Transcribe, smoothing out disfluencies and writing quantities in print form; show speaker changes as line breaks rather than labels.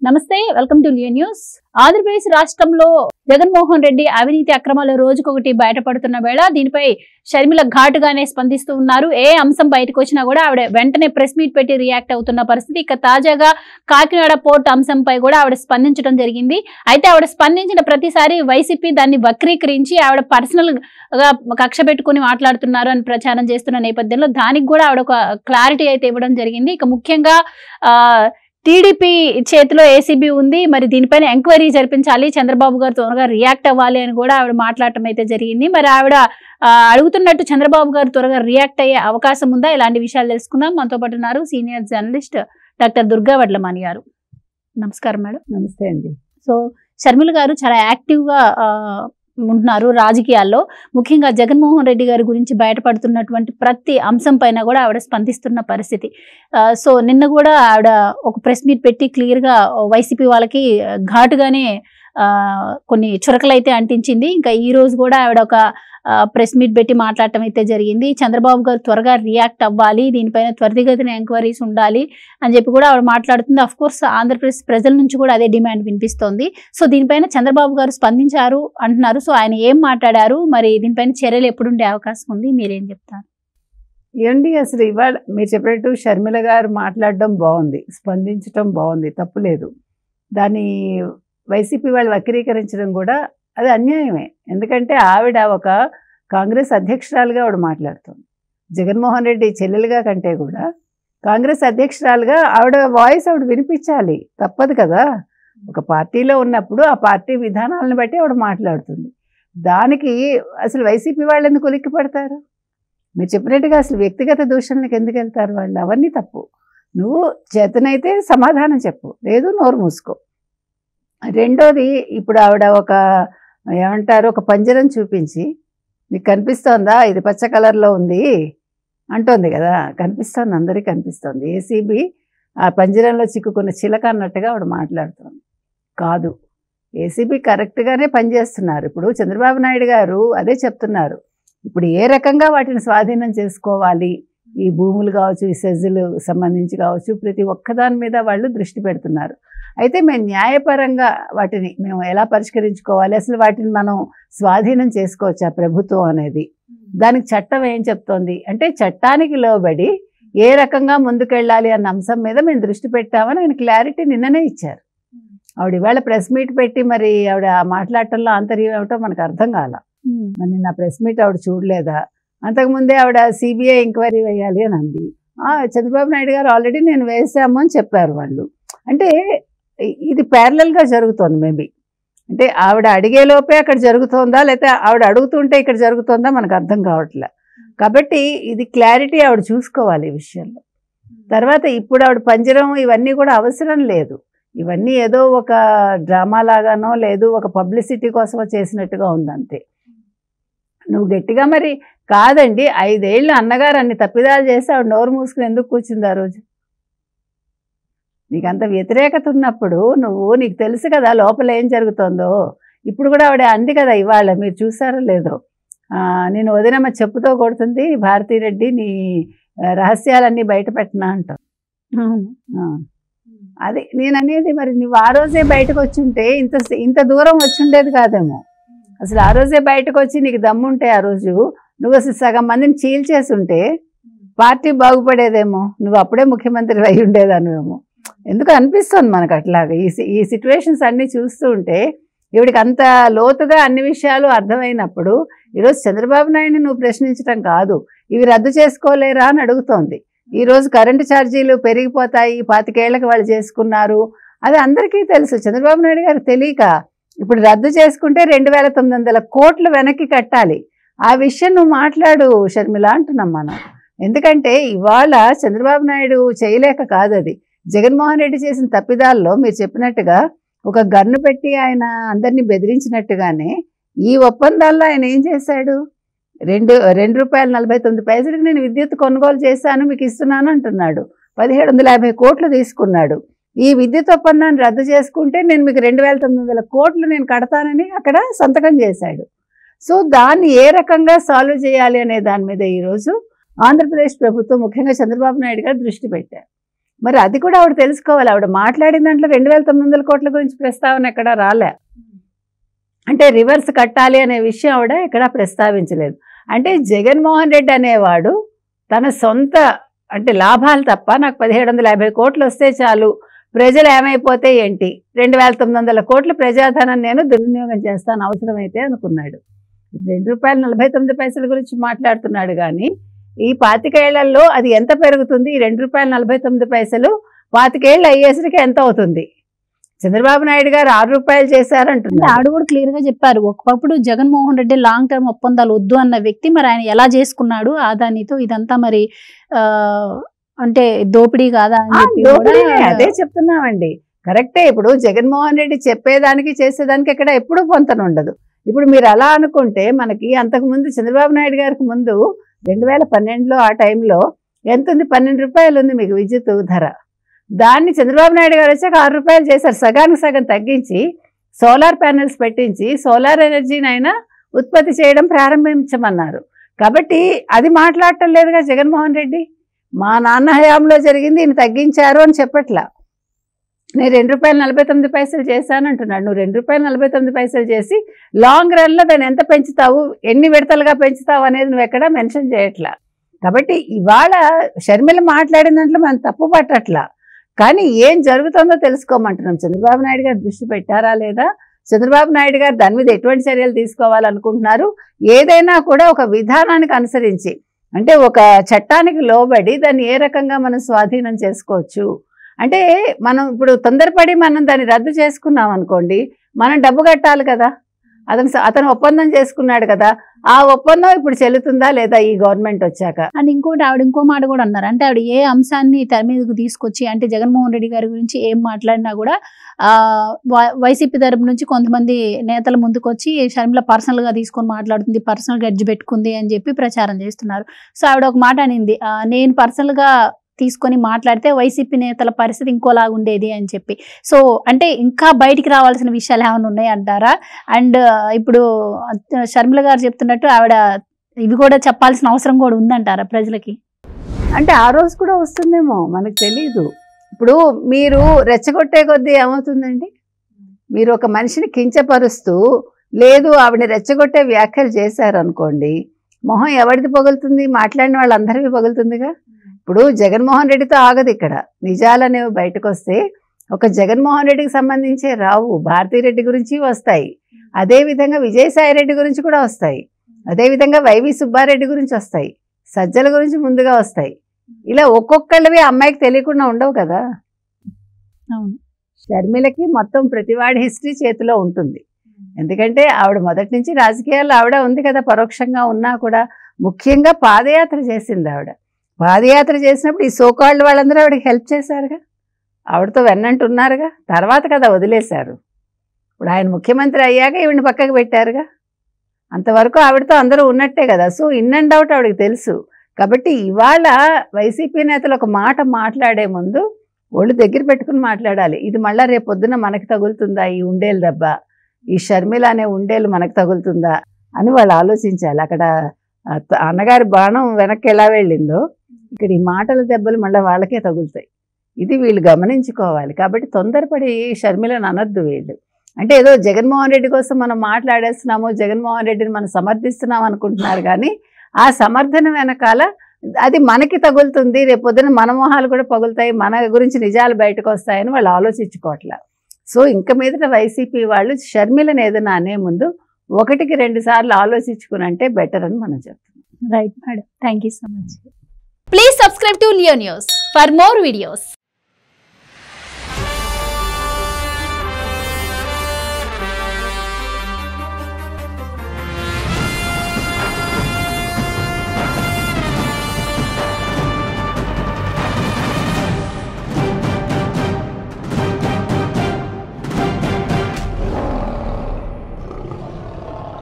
నమస్తే welcome to Leo news. Andhra Pradesh రాష్ట్రంలో జగన్మోహన్ రెడ్డి అవినీతి అక్రమాలు రోజుకొకటి బయటపడుతున్న వేళ దీనిపై షర్మిల ఘాటుగానే స్పందిస్తూ ఉన్నారు. ఏ అంశం బయటకు వచ్చినా కూడా ఆవిడ వెంటనే ప్రెస్ మీట్ పెట్టి రియాక్ట్ అవుతున్న పరిస్థితి. ఇక తాజాగా కాకినాడ పోర్ట్ అంశంపై కూడా ఆవిడ స్పందించడం జరిగింది. అయితే ఆవిడ స్పందించిన ప్రతిసారి వైసీపీ దాన్ని వక్రీకరించి ఆవిడ పర్సనల్ గా కక్ష పెట్టుకుని మాట్లాడుతున్నారు అని ప్రచారం చేస్తున్న నేపథ్యంలో దానికి కూడా ఆవిడ ఒక క్లారిటీ అయితే ఇవ్వడం జరిగింది. ఇక ముఖ్యంగా టీడీపీ చేతిలో ఏసీబీ ఉంది, మరి దీనిపైన ఎంక్వైరీ జరిపించాలి, చంద్రబాబు గారు త్వరగా రియాక్ట్ అవ్వాలి అని కూడా ఆవిడ మాట్లాడటం అయితే జరిగింది. మరి ఆవిడ అడుగుతున్నట్టు చంద్రబాబు గారు త్వరగా రియాక్ట్ అయ్యే అవకాశం ఉందా? ఇలాంటి విషయాలు తెలుసుకుందాం. మనతో పాటు ఉన్నారు senior journalist doctor Durga Vadlamani గారు. నమస్కారం మేడం.
నమస్తే అండి.
సో షర్మిల గారు చాలా యాక్టివ్ గా ఉంటున్నారు రాజకీయాల్లో. ముఖ్యంగా జగన్మోహన్ రెడ్డి గారి గురించి బయటపడుతున్నటువంటి ప్రతి అంశం పైన కూడా ఆవిడ స్పందిస్తున్న పరిస్థితి. సో నిన్న కూడా ఆవిడ ఒక ప్రెస్ మీట్ పెట్టి క్లియర్ గా వైసీపీ వాళ్ళకి ఘాటుగానే కొన్ని చురకలు అయితే అంటించింది. ఇంకా ఈ రోజు కూడా ఆవిడ ఒక ప్రెస్ మీట్ పెట్టి మాట్లాడటం అయితే జరిగింది. చంద్రబాబు గారు త్వరగా రియాక్ట్ అవ్వాలి, దీనిపైన త్వరితగతిన ఎంక్వైరీస్ ఉండాలి అని చెప్పి కూడా ఆవిడ మాట్లాడుతుంది. అఫ్ కోర్స్ ఆంధ్రప్రదేశ్ ప్రజల నుంచి కూడా అదే డిమాండ్ వినిపిస్తోంది. సో దీనిపైన చంద్రబాబు గారు స్పందించారు అంటున్నారు. సో ఆయన ఏం మాట్లాడారు, మరి దీనిపైన చర్యలు ఎప్పుడుండే అవకాశం ఉంది, మీరేం చెప్తారు?
ఏంటి అసలు ఇవాళ మీరు చెప్పినట్టు షర్మిల గారు మాట్లాడడం బాగుంది, స్పందించడం బాగుంది, తప్పులేదు. దాన్ని వైసీపీ వాళ్ళు వక్రీకరించడం కూడా అది అన్యాయమే. ఎందుకంటే ఆవిడ ఒక కాంగ్రెస్ అధ్యక్షురాలుగా ఆవిడ మాట్లాడుతుంది. జగన్మోహన్ రెడ్డి చెల్లెలుగా కంటే కూడా కాంగ్రెస్ అధ్యక్షురాలుగా ఆవిడ వాయిస్ ఆవిడ వినిపించాలి, తప్పదు కదా. ఒక పార్టీలో ఉన్నప్పుడు ఆ పార్టీ విధానాలను బట్టి ఆవిడ మాట్లాడుతుంది. దానికి అసలు వైసీపీ వాళ్ళు ఎందుకు ఉలిక్కి పడతారు? మీరు చెప్పినట్టుగా అసలు వ్యక్తిగత దూషణలకు ఎందుకు వెళ్తారు వాళ్ళు? అవన్నీ తప్పు. నువ్వు చేతనైతే సమాధానం చెప్పు, లేదు నోరు మూసుకో. రెండోది, ఇప్పుడు ఆవిడ ఒక ఏమంటారు, ఒక పంజరం చూపించి మీకు కనిపిస్తోందా ఇది పచ్చ కలర్లో ఉంది అంటోంది కదా. కనిపిస్తోంది, అందరికీ కనిపిస్తోంది. ఏసీబీ ఆ పంజరంలో చిక్కుకున్న చిలక అన్నట్టుగా ఆవిడ మాట్లాడుతోంది. కాదు, ఏసీబీ కరెక్ట్గానే పనిచేస్తున్నారు. ఇప్పుడు చంద్రబాబు నాయుడు గారు అదే చెప్తున్నారు. ఇప్పుడు ఏ రకంగా వాటిని స్వాధీనం చేసుకోవాలి, ఈ భూములు కావచ్చు, ఈ సెజ్జులు సంబంధించి కావచ్చు, ప్రతి ఒక్కదాని మీద వాళ్ళు దృష్టి పెడుతున్నారు. అయితే మేము న్యాయపరంగా వాటిని మేము ఎలా పరిష్కరించుకోవాలి, అసలు వాటిని మనం స్వాధీనం చేసుకోవచ్చు ఆ ప్రభుత్వం అనేది, దానికి చట్టం ఏం చెప్తోంది అంటే చట్టానికి లోబడి ఏ రకంగా ముందుకెళ్ళాలి అన్న అంశం మీద మేము దృష్టి పెట్టామని ఆయన క్లారిటీ నిన్ననే ఇచ్చారు. ఆవిడ ఇవాళ ప్రెస్ మీట్ పెట్టి మరి ఆవిడ మాట్లాడటంలో ఆంతర్యం ఏమిటో మనకు అర్థం కాల. మరి నిన్న ప్రెస్ మీట్ ఆవిడ చూడలేదా? అంతకుముందే ఆవిడ సిబిఐ ఎంక్వైరీ వేయాలి అని అంది. చంద్రబాబు నాయుడు గారు ఆల్రెడీ నేను వేసాము అని చెప్పారు వాళ్ళు. అంటే ఇది ప్యారలల్గా జరుగుతోంది. మేబీ అంటే ఆవిడ అడిగేలోపే అక్కడ జరుగుతోందా, లేకపోతే ఆవిడ అడుగుతుంటే ఇక్కడ జరుగుతోందా మనకు అర్థం కావట్లే. కాబట్టి ఇది క్లారిటీ ఆవిడ చూసుకోవాలి ఈ విషయంలో. తర్వాత ఇప్పుడు ఆవిడ పంజరం ఇవన్నీ కూడా అవసరం లేదు. ఇవన్నీ ఏదో ఒక డ్రామా లాగానో లేదు ఒక పబ్లిసిటీ కోసమో చేసినట్టుగా ఉందంతే. నువ్వు గట్టిగా మరి కాదండి 5 ఏళ్ళు అన్నగారు అన్ని తప్పిదాలు చేసి ఆవిడ నోరు మూసుకుని ఎందుకు కూర్చుంది ఆ రోజు? నీకు అంత వ్యతిరేకత ఉన్నప్పుడు నీకు తెలుసు కదా లోపల ఏం జరుగుతుందో. ఇప్పుడు కూడా ఆవిడ అంది కదా ఇవాళ, మీరు చూసారో లేదో, నేను వదినమ్మ చెప్పుతో కొడుతుంది భారతీరెడ్డి, నీ రహస్యాలన్నీ బయట పెట్టినా అంటావు. అది నేను అనేది. మరి నువ్వు ఆ రోజే బయటకు వచ్చి ఉంటే ఇంత దూరం వచ్చి ఉండేది కాదేమో. అసలు ఆ రోజే బయటకు వచ్చి నీకు దమ్ముంటే ఆ రోజు నువ్వు అసలు సగం మందిని చీల్చేసి ఉంటే పార్టీ బాగుపడేదేమో, నువ్వు అప్పుడే ముఖ్యమంత్రి అయి ఉండేదానివేమో. ఎందుకు అనిపిస్తుంది మనకు అట్లాగా ఈ సిచ్యువేషన్స్ అన్నీ చూస్తూ ఉంటే. ఇవిడికి అంత లోతుగా అన్ని విషయాలు అర్థమైనప్పుడు ఈరోజు చంద్రబాబు నాయుడిని నువ్వు ప్రశ్నించడం కాదు, ఇవి రద్దు చేసుకోలేరా అని అడుగుతోంది. ఈరోజు కరెంటు ఛార్జీలు పెరిగిపోతాయి, 25 ఏళ్లకు వాళ్ళు చేసుకున్నారు, అది అందరికీ తెలుసు. చంద్రబాబు నాయుడు గారు తెలియక ఇప్పుడు రద్దు చేసుకుంటే 2,900 కోట్లు వెనక్కి కట్టాలి. ఆ విషయం నువ్వు మాట్లాడు షర్మిల అంటున్నాం మనం. ఎందుకంటే ఇవాళ చంద్రబాబు నాయుడు చేయలేక కాదు, అది జగన్మోహన్ రెడ్డి చేసిన తప్పిదాల్లో మీరు చెప్పినట్టుగా ఒక గన్ను పెట్టి ఆయన అందరినీ బెదిరించినట్టుగానే ఈ ఒప్పందాల్లో ఆయన ఏం చేశాడు? ₹2.49 నేను విద్యుత్ కొనుగోలు చేశాను మీకు ఇస్తున్నాను అంటున్నాడు. 1,750 కోట్లు తీసుకున్నాడు. ఈ విద్యుత్ ఒప్పందాన్ని రద్దు చేసుకుంటే నేను మీకు 2,900 కోట్లు నేను కడతానని అక్కడ సంతకం చేశాడు. సో దాన్ని ఏ రకంగా సాల్వ్ చేయాలి అనే దాని మీద ఈరోజు ఆంధ్రప్రదేశ్ ప్రభుత్వం ముఖ్యంగా చంద్రబాబు నాయుడు గారు దృష్టి పెట్టారు. మరి అది కూడా ఆవిడ తెలుసుకోవాలి. ఆవిడ మాట్లాడిన దాంట్లో 2,900 కోట్ల గురించి ప్రస్తావన ఎక్కడా రాలే. అంటే రివర్స్ కట్టాలి అనే విషయం ఆవిడ ఎక్కడా ప్రస్తావించలేదు. అంటే జగన్మోహన్ రెడ్డి అనేవాడు తన సొంత అంటే లాభాలు తప్ప నాకు 1,750 కోట్లు వస్తే చాలు, ప్రజలు ఏమైపోతే ఏంటి, 2,900 కోట్ల ప్రజాధనం నేను దుర్వినియోగం చేస్తాను అవసరమైతే అనుకున్నాడు. ₹2.49 గురించి మాట్లాడుతున్నాడు కానీ ఈ 25 ఏళ్లలో అది ఎంత పెరుగుతుంది? ఈ ₹2.49 25 ఏళ్ళు అయ్యేసరికి ఎంత అవుతుంది? చంద్రబాబు నాయుడు గారు ₹6 చేశారంటున్నారు.
ఆవిడ కూడా క్లియర్ గా చెప్పారు, ఒకప్పుడు జగన్మోహన్ రెడ్డి లాంగ్ టర్మ్ ఒప్పందాలు వద్దు అన్న వ్యక్తి మరి ఆయన ఎలా చేసుకున్నాడు అదానితో, ఇదంతా మరి అంటే దోపిడీ కాదా అని చెప్పి
అదే చెప్తున్నామండి. కరెక్టే. ఇప్పుడు జగన్మోహన్ రెడ్డి చెప్పేదానికి చేసేదానికి ఎక్కడ ఎప్పుడూ పొంతన ఉండదు. ఇప్పుడు మీరు అలా అనుకుంటే మనకి అంతకుముందు చంద్రబాబు నాయుడు గారికి ముందు 2012లో ఆ టైంలో ఎంత ఉంది? ₹12 ఉంది మీకు విద్యుత్ ధర. దాన్ని చంద్రబాబు నాయుడు గారు వచ్చాక ₹6 చేశారు. సగానికి సగం తగ్గించి సోలార్ ప్యానెల్స్ పెట్టించి సోలార్ ఎనర్జీని అయినా ఉత్పత్తి చేయడం ప్రారంభించమన్నారు. కాబట్టి అది మాట్లాడటం లేదుగా జగన్మోహన్ రెడ్డి. మా నాన్న హయాంలో జరిగింది ఈయన తగ్గించారు అని చెప్పట్లా. నేను ₹2.49 చేశాను అంటున్నాడు. నువ్వు ₹2.49 చేసి లాంగ్ రన్లో దాన్ని ఎంత పెంచుతావు, ఎన్ని విడతలుగా పెంచుతావు అనేది నువ్వు ఎక్కడా మెన్షన్ చేయట్లా. కాబట్టి ఇవాళ షర్మిల మాట్లాడిన దాంట్లో మనం తప్పు పట్టట్లా, కానీ ఏం జరుగుతుందో తెలుసుకోమంటున్నాం. చంద్రబాబు నాయుడు గారు దృష్టి పెట్టారా లేదా, చంద్రబాబు నాయుడు గారు దాని మీద ఎటువంటి చర్యలు తీసుకోవాలనుకుంటున్నారు, ఏదైనా కూడా ఒక విధానానికి అనుసరించి అంటే ఒక చట్టానికి లోబడి దాన్ని ఏ రకంగా మనం స్వాధీనం చేసుకోవచ్చు. అంటే మనం ఇప్పుడు తొందరపడి మనం దాన్ని రద్దు చేసుకున్నాం అనుకోండి, మనం డబ్బు కట్టాలి కదా. అతను ఒప్పందం చేసుకున్నాడు కదా, ఆ ఒప్పందం ఇప్పుడు చెల్లుతుందా లేదా ఈ గవర్నమెంట్ వచ్చాక?
అండ్ ఇంకోటి ఆవిడ ఇంకో మాట కూడా అన్నారు, అంటే ఆవిడ ఏ అంశాన్ని తెర మీదకు తీసుకొచ్చి అంటే జగన్మోహన్ రెడ్డి గారి గురించి ఏం మాట్లాడినా కూడా వైసీపీ తరపు నుంచి కొంతమంది నేతల ముందుకు వచ్చి షర్మిల పర్సనల్ గా తీసుకొని మాట్లాడుతుంది, పర్సనల్ గా ఎడ్జ్ పెట్టుకుంది అని చెప్పి ప్రచారం చేస్తున్నారు. సో ఆవిడ ఒక మాట అనింది, నేను పర్సనల్ గా తీసుకొని మాట్లాడితే వైసీపీ నేతల పరిస్థితి ఇంకోలాగా ఉండేది అని చెప్పి. సో అంటే ఇంకా బయటికి రావాల్సిన విషయాలు ఏమైనా ఉన్నాయంటారా? అండ్ ఇప్పుడు షర్మిల గారు చెప్తున్నట్టు ఆవిడ ఇవి కూడా చెప్పాల్సిన అవసరం కూడా ఉందంటారా ప్రజలకి?
అంటే ఆ రోజు కూడా వస్తుందేమో మనకు తెలీదు. ఇప్పుడు మీరు రెచ్చగొట్టే కొద్దీ ఏమవుతుందండి, మీరు ఒక మనిషిని కించపరుస్తూ లేదు ఆవిడని రెచ్చగొట్టే వ్యాఖ్యలు చేశారనుకోండి, మొహం ఎవరిది పగులుతుంది? మాట్లాడిన వాళ్ళందరివి పగులుతుందిగా. ఇప్పుడు జగన్మోహన్ రెడ్డితో ఆగదు. ఇక్కడ నిజాలు అనేవి బయటకు వస్తే ఒక జగన్మోహన్ రెడ్డికి సంబంధించే రావు, భారతీరెడ్డి గురించి వస్తాయి, అదేవిధంగా విజయసాయి రెడ్డి గురించి కూడా వస్తాయి, అదేవిధంగా వైవి సుబ్బారెడ్డి గురించి వస్తాయి, సజ్జల గురించి ముందుగా వస్తాయి. ఇలా ఒక్కొక్కళ్ళవి అమ్మాయికి తెలియకుండా ఉండవు కదా. షర్మిలకి మొత్తం ప్రతివాడి హిస్టరీ చేతిలో ఉంటుంది. ఎందుకంటే ఆవిడ మొదటి నుంచి రాజకీయాల్లో ఆవిడ ఉంది కదా, పరోక్షంగా ఉన్నా కూడా. ముఖ్యంగా పాదయాత్ర చేసింది ఆవిడ. పాదయాత్ర చేసినప్పుడు ఈ సోకాళ్ళు వాళ్ళందరూ ఆవిడకి హెల్ప్ చేశారుగా, ఆవిడతో వెన్నంటున్నారుగా. తర్వాత కదా వదిలేశారు. ఇప్పుడు ఆయన ముఖ్యమంత్రి అయ్యాక ఈవిడిని పక్కకు పెట్టారుగా. అంతవరకు ఆవిడతో అందరూ ఉన్నట్టే కదా. సో ఇన్ అండ్ అవుట్ ఆవిడకి తెలుసు. కాబట్టి ఇవాళ వైసీపీ నేతలు ఒక మాట మాట్లాడే ముందు ఒళ్ళు దగ్గర పెట్టుకుని మాట్లాడాలి. ఇది మళ్ళీ రేపు పొద్దున మనకు తగులుతుందా ఈ ఉండేలు దెబ్బ, ఈ షర్మిల అనే ఉండేలు మనకు తగులుతుందా అని వాళ్ళు ఆలోచించాలి. అక్కడ అన్నగారి బాణం వెనక్కి ఎలా వెళ్ళిందో ఇక్కడ ఈ మాటల దెబ్బలు మళ్ళీ వాళ్ళకే తగులుతాయి. ఇది వీళ్ళు గమనించుకోవాలి. కాబట్టి తొందరపడి షర్మిలను అనొద్దు వీళ్ళు. అంటే ఏదో జగన్మోహన్ రెడ్డి కోసం మనం మాట్లాడేస్తున్నాము, జగన్మోహన్ రెడ్డిని మనం సమర్థిస్తున్నాం అనుకుంటున్నారు. కానీ ఆ సమర్థన వెనకాల అది మనకి తగులుతుంది, రేపు పొద్దున మన మొహాలు కూడా పగులుతాయి, మన గురించి నిజాలు బయటకు వస్తాయని వాళ్ళు ఆలోచించుకోవట్లే. సో ఇంక మీదట వైసీపీ వాళ్ళు షర్మిలను ఏదైనా అనే ముందు 1-2 సార్లు ఆలోచించుకుని అంటే బెటర్ అని మనం చెప్తున్నాం.
Right madam, thank you so much. Please subscribe to Leo news for more videos.